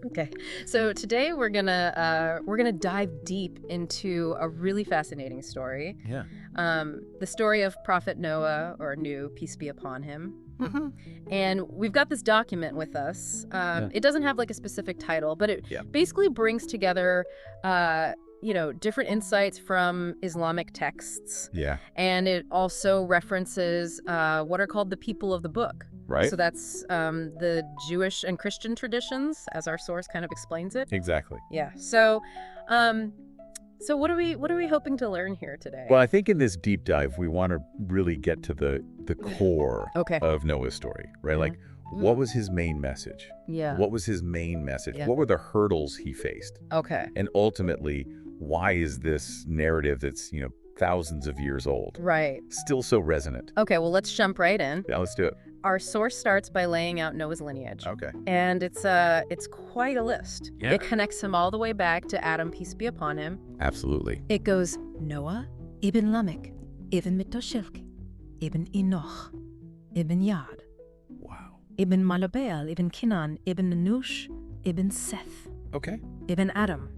Okay, so today we're gonna dive deep into a really fascinating story. Yeah. The story of Prophet Noah, or Nuh, peace be upon him. Mm-hmm. And we've got this document with us. Yeah. It doesn't have like a specific title, but it Yeah. basically brings together, different insights from Islamic texts. Yeah. And it also references what are called the people of the book. Right. So that's the Jewish and Christian traditions, as our source kind of explains it. Exactly. Yeah. So what are we hoping to learn here today? Well, I think in this deep dive, we want to really get to the core Okay. of Noah's story, right? Yeah. Like, what was his main message? Yeah. What was his main message? Yeah. What were the hurdles he faced? Okay. And ultimately, why is this narrative that's, thousands of years old Right. still so resonant? Okay, well, let's jump right in. Yeah, let's do it. Our source starts by laying out Noah's lineage. Okay. And it's quite a list. Yeah. It connects him all the way back to Adam, peace be upon him. Absolutely. It goes Noah, Ibn Lamech, Ibn Metoshilk, Ibn Enoch, Ibn Yad, Wow. Ibn Malabeel, Ibn Kinan, Ibn Anush, Ibn Seth, Okay. Ibn Adam.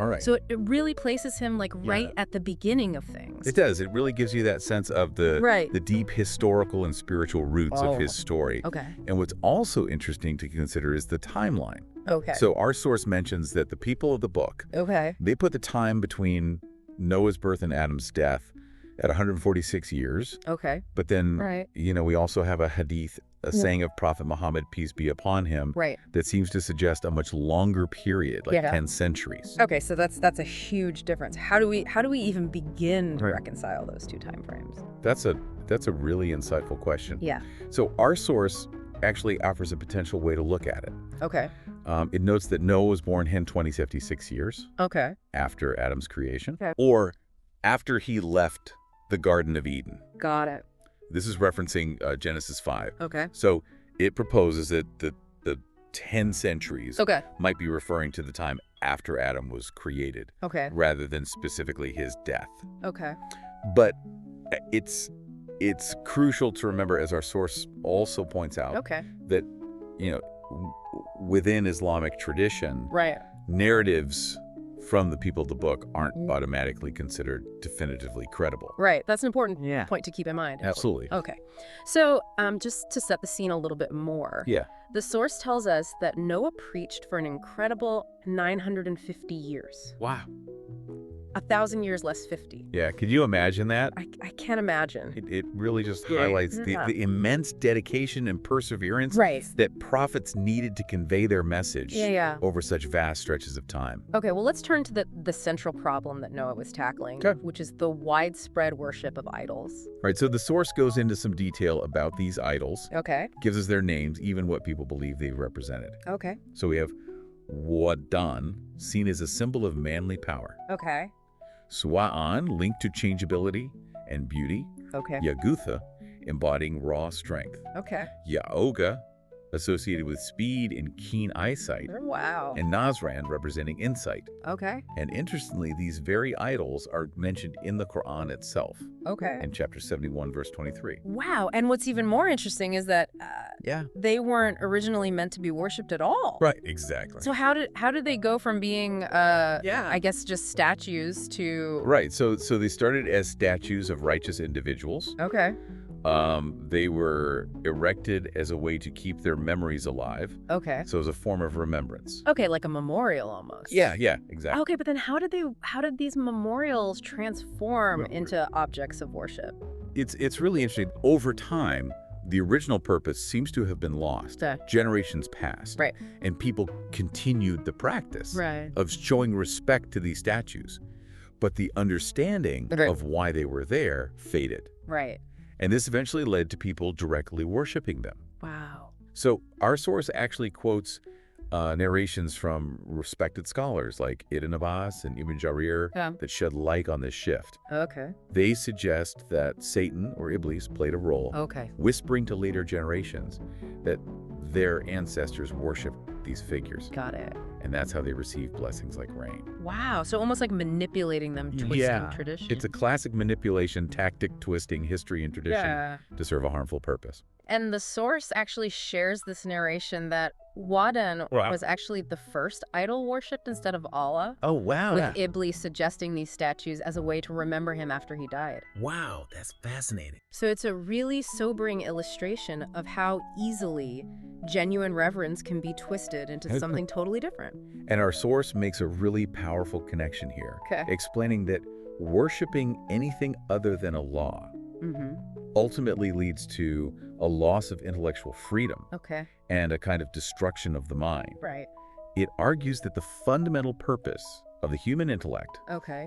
All right. So it really places him right at the beginning of things. It does. It really gives you that sense of Right. the deep historical and spiritual roots of his story. Okay. And what's also interesting to consider is the timeline. Okay. So our source mentions that the people of the book, Okay. they put the time between Noah's birth and Adam's death at 146 years. Okay. But then, Right. we also have a hadith, a saying of Prophet Muhammad, peace be upon him, Right. that seems to suggest a much longer period, like Yeah. 10 centuries. Okay, so that's a huge difference. How do we even begin to Right. reconcile those two time frames? That's a really insightful question. Yeah. So our source actually offers a potential way to look at it. Okay. It notes that Noah was born 56 years Okay. after Adam's creation, Okay. or after he left the Garden of Eden. Got it. This is referencing Genesis 5. Okay. So it proposes that the 10 centuries Okay. might be referring to the time after Adam was created, Okay. rather than specifically his death. Okay. But it's crucial to remember, as our source also points out, Okay. that within Islamic tradition, Right. narratives from the people of the book aren't automatically considered definitively credible. Right. That's an important Yeah. point to keep in mind. Absolutely. Okay. So, just to set the scene a little bit more. Yeah. The source tells us that Noah preached for an incredible 950 years. Wow. 1,000 years less 50. Yeah. Could you imagine that? I can't imagine. It really just Yeah. highlights Yeah. the immense dedication and perseverance Right. that prophets needed to convey their message Yeah. over such vast stretches of time. Okay, well, let's turn to the central problem that Noah was tackling, Okay. which is the widespread worship of idols. Right. So the source goes into some detail about these idols, Okay. gives us their names, even what people believe they represented. Okay. So we have Wadan, seen as a symbol of manly power. Okay. Suwa'an, linked to changeability and beauty. Okay. Yagutha, embodying raw strength. Okay. Yaoga, associated with speed and keen eyesight. Wow. And Nazran, representing insight. Okay. And interestingly, these very idols are mentioned in the Quran itself, Okay. in chapter 71, verse 23. Wow. And what's even more interesting is that Yeah. they weren't originally meant to be worshipped at all. Right, exactly. So how did they go from being, I guess, just statues to... Right, so they started as statues of righteous individuals. Okay. They were erected as a way to keep their memories alive. Okay. So as a form of remembrance. Okay, like a memorial almost. Yeah, exactly. Okay, but then how did these memorials transform into objects of worship? It's really interesting. Over time, the original purpose seems to have been lost. Okay. Generations passed. Right. And people continued the practice Right. of showing respect to these statues. But the understanding Right. of why they were there faded. Right. And this eventually led to people directly worshiping them. Wow. So our source actually quotes narrations from respected scholars like Ibn Abbas and Ibn Jarir that shed light on this shift. Okay. They suggest that Satan or Iblis played a role, Okay. whispering to later generations that their ancestors worshiped these figures. Got it. And that's how they receive blessings like rain. Wow. So almost like manipulating them, twisting tradition. It's a classic manipulation, tactic, twisting history and tradition to serve a harmful purpose. And the source actually shares this narration that Wadan was actually the first idol worshipped instead of Allah. Oh, wow. With Iblis suggesting these statues as a way to remember him after he died. Wow, that's fascinating. So it's a really sobering illustration of how easily genuine reverence can be twisted into something totally different. And our source makes a really powerful connection here, explaining that worshiping anything other than Allah ultimately leads to a loss of intellectual freedom and a kind of destruction of the mind. Right. It argues that the fundamental purpose of the human intellect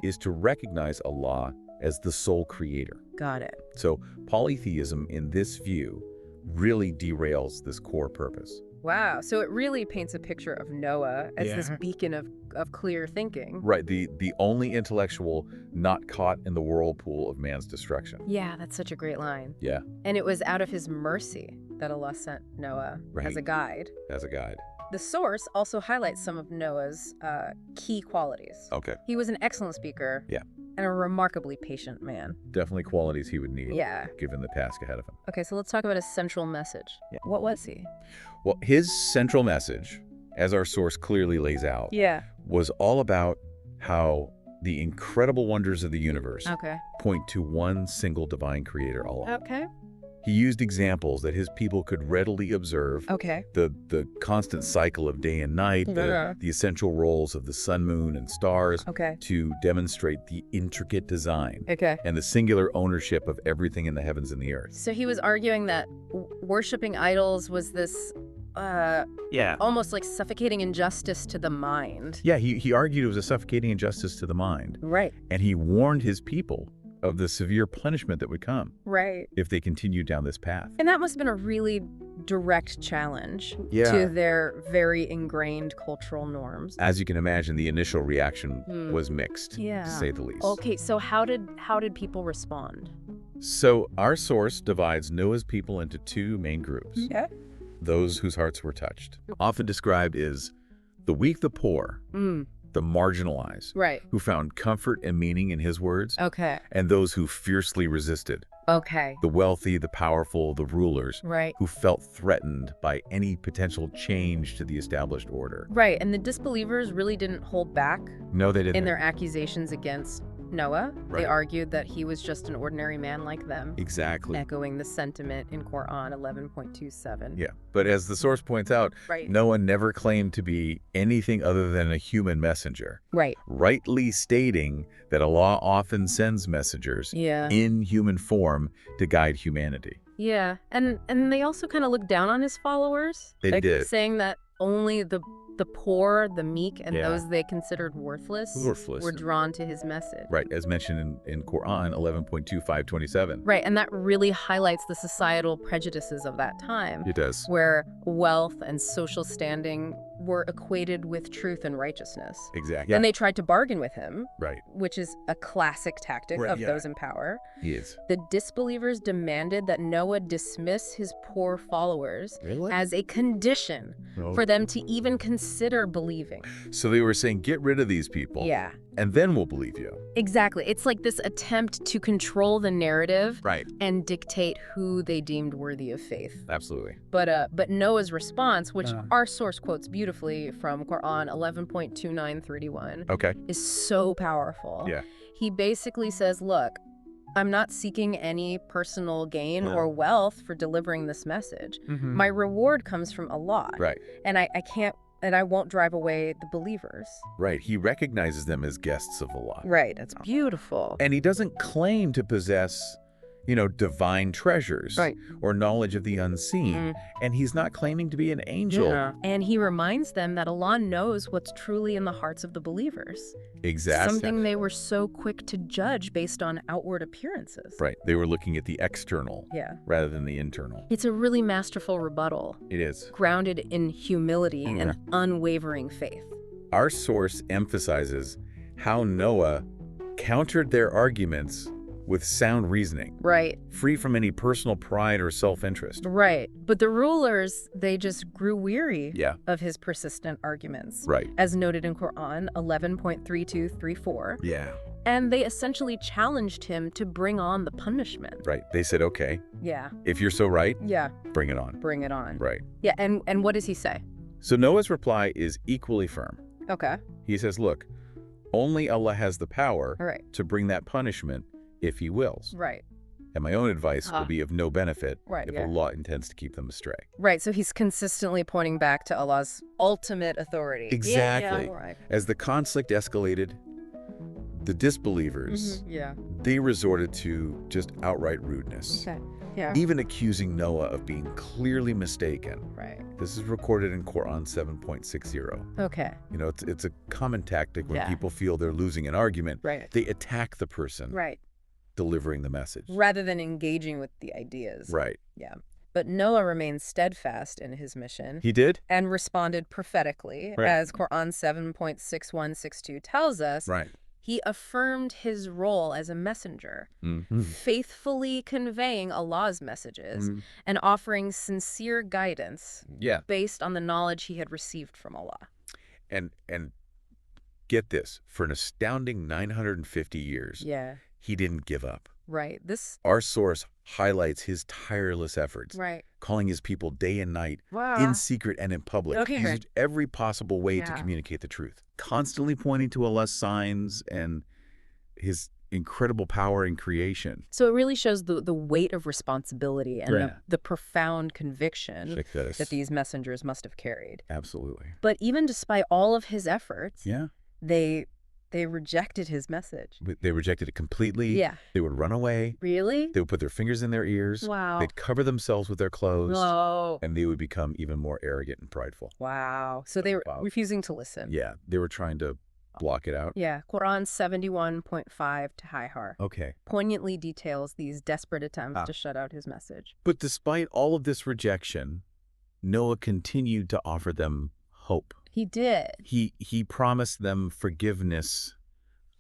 is to recognize Allah as the sole creator. Got it. So polytheism in this view really derails this core purpose. Wow. So it really paints a picture of Noah as this beacon of clear thinking. Right. The only intellectual not caught in the whirlpool of man's destruction. Yeah, that's such a great line. Yeah. And it was out of his mercy that Allah sent Noah as a guide. As a guide. The source also highlights some of Noah's key qualities. Okay. He was an excellent speaker. Yeah. And a remarkably patient man. Definitely qualities he would need. Given the task ahead of him. Okay, so let's talk about his central message. What was he? Well, his central message, as our source clearly lays out, was all about how the incredible wonders of the universe point to one single divine creator, Allah. He used examples that his people could readily observe. The constant cycle of day and night, the essential roles of the sun, moon, and stars to demonstrate the intricate design and the singular ownership of everything in the heavens and the earth. So he was arguing that worshiping idols was this almost like suffocating injustice to the mind. Yeah, he argued it was a suffocating injustice to the mind. Right. And he warned his people of the severe punishment that would come if they continued down this path. And that must have been a really direct challenge to their very ingrained cultural norms. As you can imagine, the initial reaction was mixed, to say the least. Okay, so how did people respond? So our source divides Noah's people into two main groups. Those whose hearts were touched, often described as the weak, the poor, the marginalized, who found comfort and meaning in his words, and those who fiercely resisted. The wealthy, the powerful, the rulers, who felt threatened by any potential change to the established order. And the disbelievers really didn't hold back No, they didn't. in their accusations against Noah. They argued that he was just an ordinary man like them. Exactly. Echoing the sentiment in Quran 11.27. Yeah, but as the source points out, Noah never claimed to be anything other than a human messenger. Rightly stating that Allah often sends messengers in human form to guide humanity. And they also kind of looked down on his followers. They did. Saying that only the poor, the meek, and those they considered worthless were drawn to his message. As mentioned in Quran 11.2527. And that really highlights the societal prejudices of that time. It does. Where wealth and social standing were equated with truth and righteousness. Exactly. And they tried to bargain with him, right, which is a classic tactic of those in power. He is. The disbelievers demanded that Noah dismiss his poor followers as a condition for them to even consider believing. So they were saying, get rid of these people. Yeah. And then we'll believe you. Exactly. It's like this attempt to control the narrative, right, and dictate who they deemed worthy of faith. Absolutely. But Noah's response, which our source quotes beautifully from Quran 11.2931, okay, is so powerful. Yeah. He basically says, look, I'm not seeking any personal gain or wealth for delivering this message. Mm-hmm. My reward comes from Allah. Right. And I can't, and I won't drive away the believers. Right. He recognizes them as guests of Allah. Right. That's beautiful. And he doesn't claim to possess, divine treasures or knowledge of the unseen. And he's not claiming to be an angel. Yeah. And he reminds them that Allah knows what's truly in the hearts of the believers. Exactly. Something they were so quick to judge based on outward appearances. Right. They were looking at the external rather than the internal. It's a really masterful rebuttal. It is. Grounded in humility and unwavering faith. Our source emphasizes how Noah countered their arguments with sound reasoning. Right. Free from any personal pride or self-interest. Right. But the rulers, they just grew weary of his persistent arguments. Right. As noted in Quran 11.3234. Yeah. And they essentially challenged him to bring on the punishment. Right. They said, okay. Yeah. If you're so right, yeah, bring it on. bring it on. Right. Yeah, and what does he say? So Noah's reply is equally firm. Okay. He says, look, only Allah has the power All right. to bring that punishment if he wills. Right. And my own advice will be of no benefit Right, if yeah. Allah intends to keep them astray. Right, so he's consistently pointing back to Allah's ultimate authority. Exactly. Yeah, right. As the conflict escalated, the disbelievers, Yeah. they resorted to just outright rudeness. Okay. Yeah. Even accusing Noah of being clearly mistaken. Right. This is recorded in Quran 7.60. Okay. You know, it's a common tactic when Yeah. people feel they're losing an argument. Right. They attack the person Right. delivering the message. Rather than engaging with the ideas. Right. Yeah. But Noah remained steadfast in his mission. He did? And responded prophetically, Right. as Quran 7.6162 tells us. Right. He affirmed his role as a messenger, Mm-hmm. faithfully conveying Allah's messages and offering sincere guidance based on the knowledge he had received from Allah. And get this, for an astounding 950 years, he didn't give up. Right. Our source highlights his tireless efforts, calling his people day and night, in secret and in public. Okay. He used every possible way to communicate the truth, constantly pointing to Allah's signs and his incredible power in creation. So it really shows the weight of responsibility and the profound conviction that these messengers must have carried. Absolutely. But even despite all of his efforts, they rejected his message. They rejected it completely. Yeah. They would run away. Really? They would put their fingers in their ears. Wow. They'd cover themselves with their clothes. No. And they would become even more arrogant and prideful. Wow. So they were refusing to listen. Yeah. They were trying to block it out. Yeah. Quran 71.5 to Haihar. Okay. Poignantly details these desperate attempts to shut out his message. But despite all of this rejection, Noah continued to offer them hope. He did. He promised them forgiveness,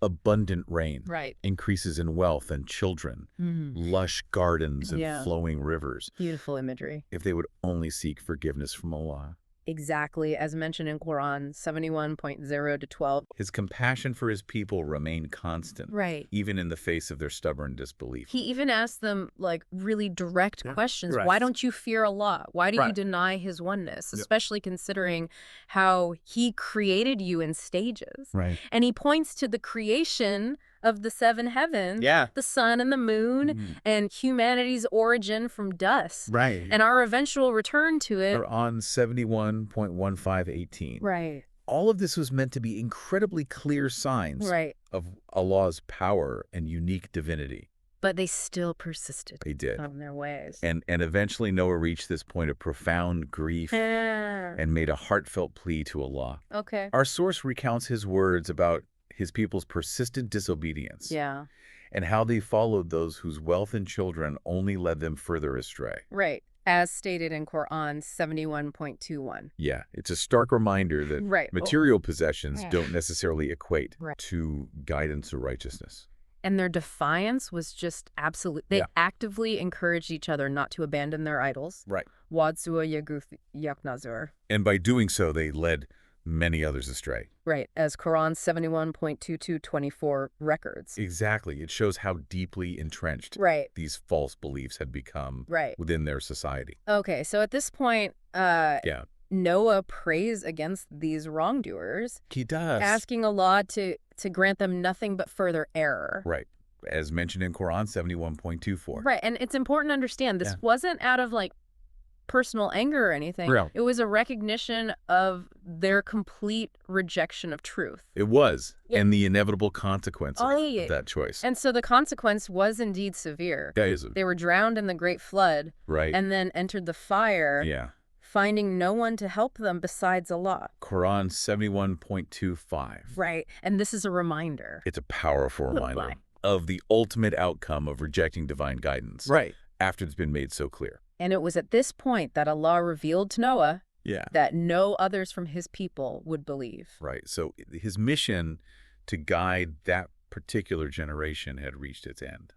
abundant rain, increases in wealth and children, lush gardens and flowing rivers. Beautiful imagery. If they would only seek forgiveness from Allah. Exactly, as mentioned in Quran 71.0 to 12. His compassion for his people remained constant, even in the face of their stubborn disbelief. He even asked them, like, really direct questions. Why don't you fear Allah? Why do you deny his oneness? Especially considering how he created you in stages. And he points to the creation of the seven heavens, the sun and the moon, and humanity's origin from dust. And our eventual return to it. On 71.1518. All of this was meant to be incredibly clear signs of Allah's power and unique divinity. But they still persisted. They did. On their ways. And eventually Noah reached this point of profound grief and made a heartfelt plea to Allah. Okay. Our source recounts his words about his people's persistent disobedience. And how they followed those whose wealth and children only led them further astray. As stated in Quran 71.21. Yeah, it's a stark reminder that material possessions don't necessarily equate to guidance or righteousness. And their defiance was just absolute. They actively encouraged each other not to abandon their idols. Wadzua Yaguth Yaknazur. And by doing so, they led many others astray. As Quran 71.2224 records. Exactly. It shows how deeply entrenched these false beliefs had become within their society. Okay, so at this point, Noah prays against these wrongdoers. He does. Asking Allah to grant them nothing but further error. As mentioned in Quran 71.24. And it's important to understand this wasn't out of, like, personal anger or anything. It was a recognition of their complete rejection of truth. It was, and the inevitable consequences of that choice. And so the consequence was indeed severe. They were drowned in the Great Flood, and then entered the fire, finding no one to help them besides Allah. Quran 71.25. And this is a reminder. It's a powerful reminder of the ultimate outcome of rejecting divine guidance. After it's been made so clear. And it was at this point that Allah revealed to Noah that no others from his people would believe. So his mission to guide that particular generation had reached its end.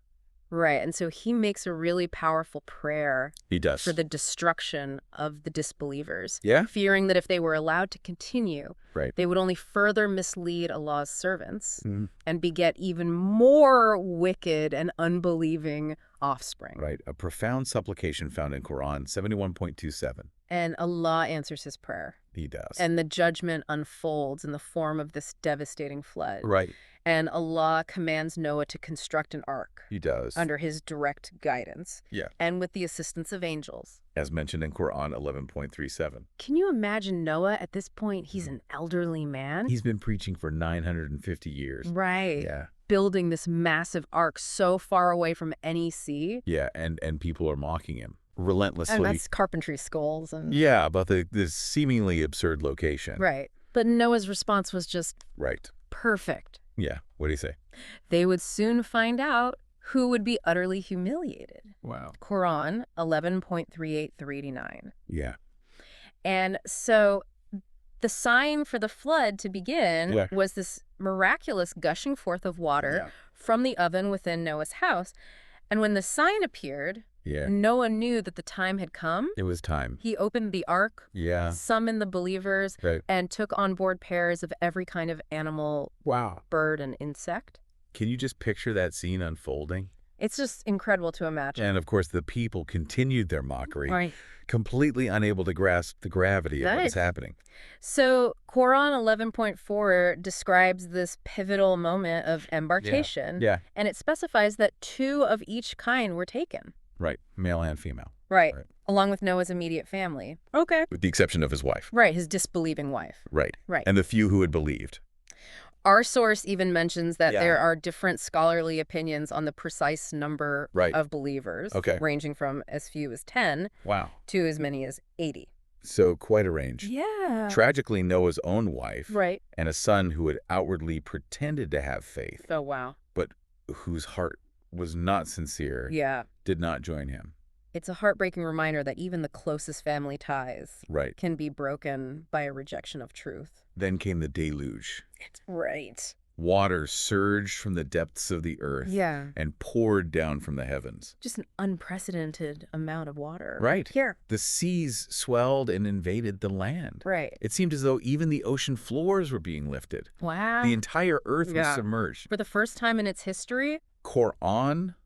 Right. And so he makes a really powerful prayer. He does. For the destruction of the disbelievers. Yeah. Fearing that if they were allowed to continue, right, they would only further mislead Allah's servants and beget even more wicked and unbelieving offspring. Right. A profound supplication found in Quran 71.27. And Allah answers his prayer. He does. And the judgment unfolds in the form of this devastating flood. Right. And Allah commands Noah to construct an ark. He does. Under his direct guidance. Yeah. And with the assistance of angels. As mentioned in Quran 11.37. Can you imagine Noah at this point? He's an elderly man. He's been preaching for 950 years. Right. Yeah. Building this massive ark so far away from any sea. Yeah, and people are mocking him relentlessly. And that's carpentry skulls. And yeah, about this seemingly absurd location. Right. But Noah's response was just right. Perfect. Yeah. What do you say? They would soon find out who would be utterly humiliated. Wow. Quran 11.38 through 89. Yeah. And so the sign for the flood to begin was this miraculous gushing forth of water from the oven within Noah's house. And when the sign appeared, Noah knew that the time had come. It was time. He opened the ark, summoned the believers, and took on board pairs of every kind of animal, bird, and insect. Can you just picture that scene unfolding? It's just incredible to imagine. And, of course, the people continued their mockery, completely unable to grasp the gravity of what was happening. So Quran 11.4 describes this pivotal moment of embarkation, and it specifies that 2 of each kind were taken. Right, male and female. Right, along with Noah's immediate family. Okay. With the exception of his wife. Right, his disbelieving wife. Right. And the few who had believed. Our source even mentions that there are different scholarly opinions on the precise number of believers, ranging from as few as 10 to as many as 80. So quite a range. Yeah. Tragically, Noah's own wife and a son who had outwardly pretended to have faith, oh, wow, but whose heart was not sincere, did not join him. It's a heartbreaking reminder that even the closest family ties can be broken by a rejection of truth. Then came the deluge. Right. Water surged from the depths of the earth and poured down from the heavens. Just an unprecedented amount of water. Right. Here. The seas swelled and invaded the land. Right. It seemed as though even the ocean floors were being lifted. Wow. The entire earth was submerged. For the first time in its history. Quran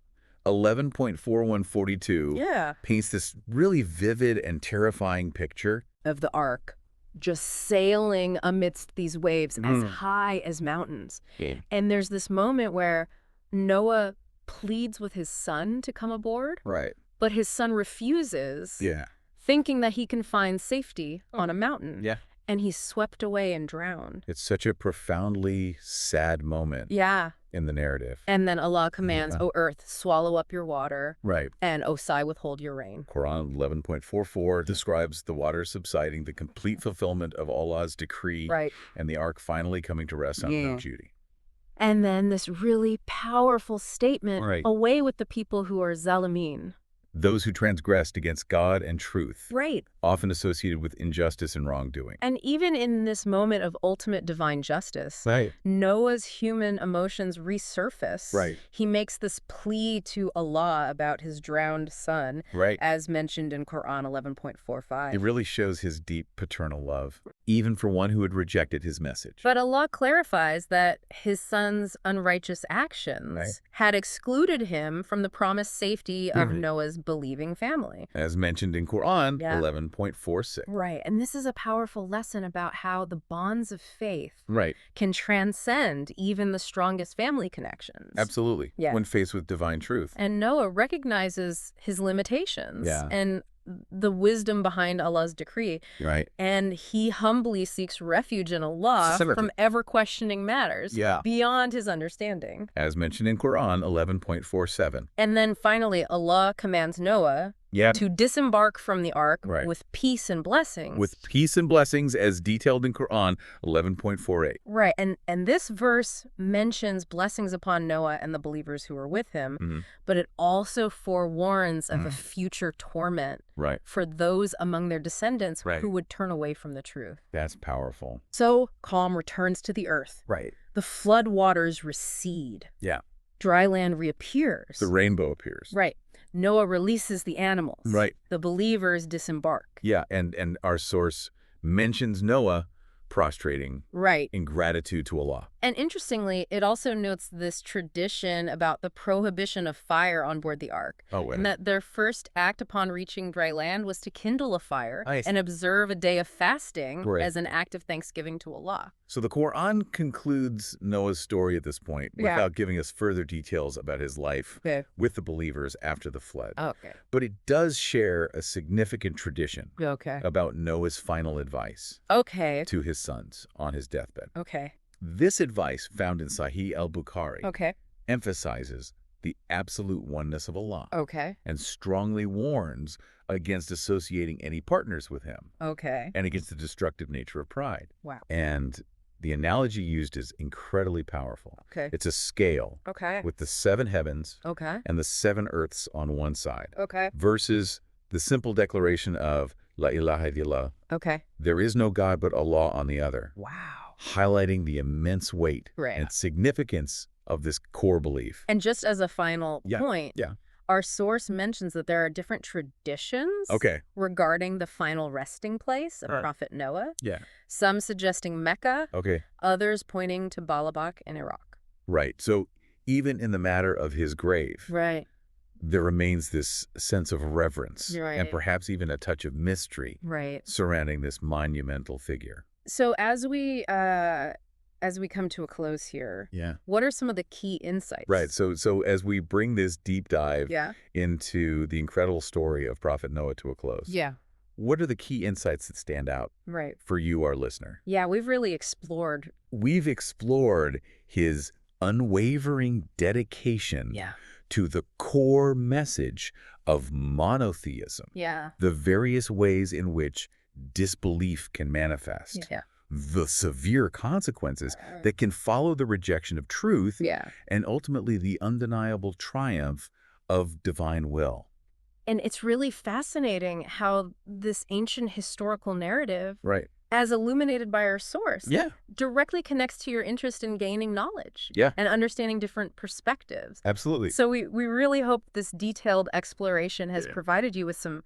11.4142 paints this really vivid and terrifying picture of the ark just sailing amidst these waves as high as mountains. And there's this moment where Noah pleads with his son to come aboard. But his son refuses, thinking that he can find safety on a mountain. And he's swept away and drowned. It's such a profoundly sad moment in the narrative. And then Allah commands, O earth, swallow up your water. Right. And O sky, withhold your rain. Quran 11.44 describes the water subsiding, the complete fulfillment of Allah's decree, and the ark finally coming to rest on Mount Judy. And then this really powerful statement, away with the people who are zalimeen. Those who transgressed against God and truth. Right. Often associated with injustice and wrongdoing. And even in this moment of ultimate divine justice, Noah's human emotions resurface. He makes this plea to Allah about his drowned son, as mentioned in Quran 11.45. It really shows his deep paternal love, even for one who had rejected his message. But Allah clarifies that his son's unrighteous actions had excluded him from the promised safety of Noah's believing family. As mentioned in Quran 11.46. Right. And this is a powerful lesson about how the bonds of faith can transcend even the strongest family connections. Absolutely. When faced with divine truth. And Noah recognizes his limitations and the wisdom behind Allah's decree. And he humbly seeks refuge in Allah from ever-questioning matters beyond his understanding. As mentioned in Quran 11.47. And then finally, Allah commands Noah to disembark from the ark with peace and blessings. With peace and blessings as detailed in Quran 11.48. Right. And this verse mentions blessings upon Noah and the believers who were with him, but it also forewarns of a future torment for those among their descendants who would turn away from the truth. That's powerful. So calm returns to the earth. The flood waters recede. Dry land reappears. The rainbow appears. Right. Noah releases the animals. Right. The believers disembark. Yeah, and our source mentions Noah prostrating in gratitude to Allah. And interestingly, it also notes this tradition about the prohibition of fire on board the ark. And that their first act upon reaching dry land was to kindle a fire and observe a day of fasting as an act of thanksgiving to Allah. So the Quran concludes Noah's story at this point without giving us further details about his life with the believers after the flood. But it does share a significant tradition about Noah's final advice to his sons on his deathbed. This advice, found in Sahih al-Bukhari, emphasizes the absolute oneness of Allah and strongly warns against associating any partners with him and against the destructive nature of pride. And the analogy used is incredibly powerful. It's a scale with the 7 heavens and the 7 earths on one side versus the simple declaration of La ilaha illallah. There is no God but Allah on the other. Highlighting the immense weight and significance of this core belief. And just as a final point, our source mentions that there are different traditions regarding the final resting place of Prophet Noah. Some suggesting Mecca, others pointing to Baalbek in Iraq. So even in the matter of his grave, there remains this sense of reverence and perhaps even a touch of mystery surrounding this monumental figure. So as we come to a close here, what are some of the key insights? So as we bring this deep dive into the incredible story of Prophet Noah to a close, what are the key insights that stand out for you, our listener? We've really explored. We've explored his unwavering dedication to the core message of monotheism, the various ways in which disbelief can manifest, the severe consequences that can follow the rejection of truth, and ultimately the undeniable triumph of divine will. And it's really fascinating how this ancient historical narrative, as illuminated by our source, directly connects to your interest in gaining knowledge and understanding different perspectives. Absolutely. So we really hope this detailed exploration has provided you with some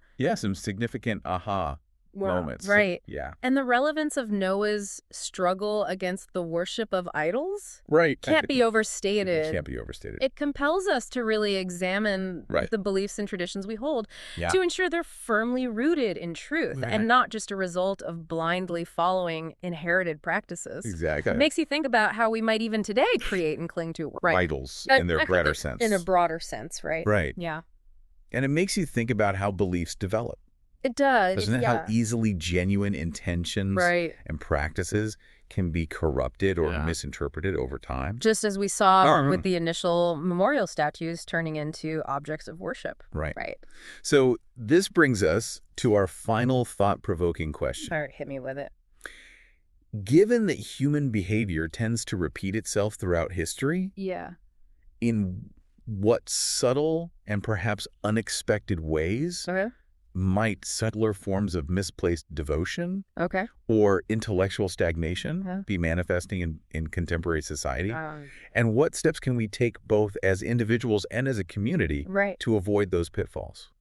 significant aha moments. And the relevance of Noah's struggle against the worship of idols can't be overstated. It can't be overstated. It compels us to really examine the beliefs and traditions we hold to ensure they're firmly rooted in truth and not just a result of blindly following inherited practices. Exactly. It makes you think about how we might even today create and cling to idols in their broader sense. In a broader sense, Yeah. And it makes you think about how beliefs develop. It does. Doesn't it? How easily genuine intentions and practices can be corrupted or misinterpreted over time. Just as we saw with the initial memorial statues turning into objects of worship. So this brings us to our final thought-provoking question. All right, hit me with it. Given that human behavior tends to repeat itself throughout history, in what subtle and perhaps unexpected ways might subtler forms of misplaced devotion or intellectual stagnation be manifesting in contemporary society? And what steps can we take both as individuals and as a community to avoid those pitfalls?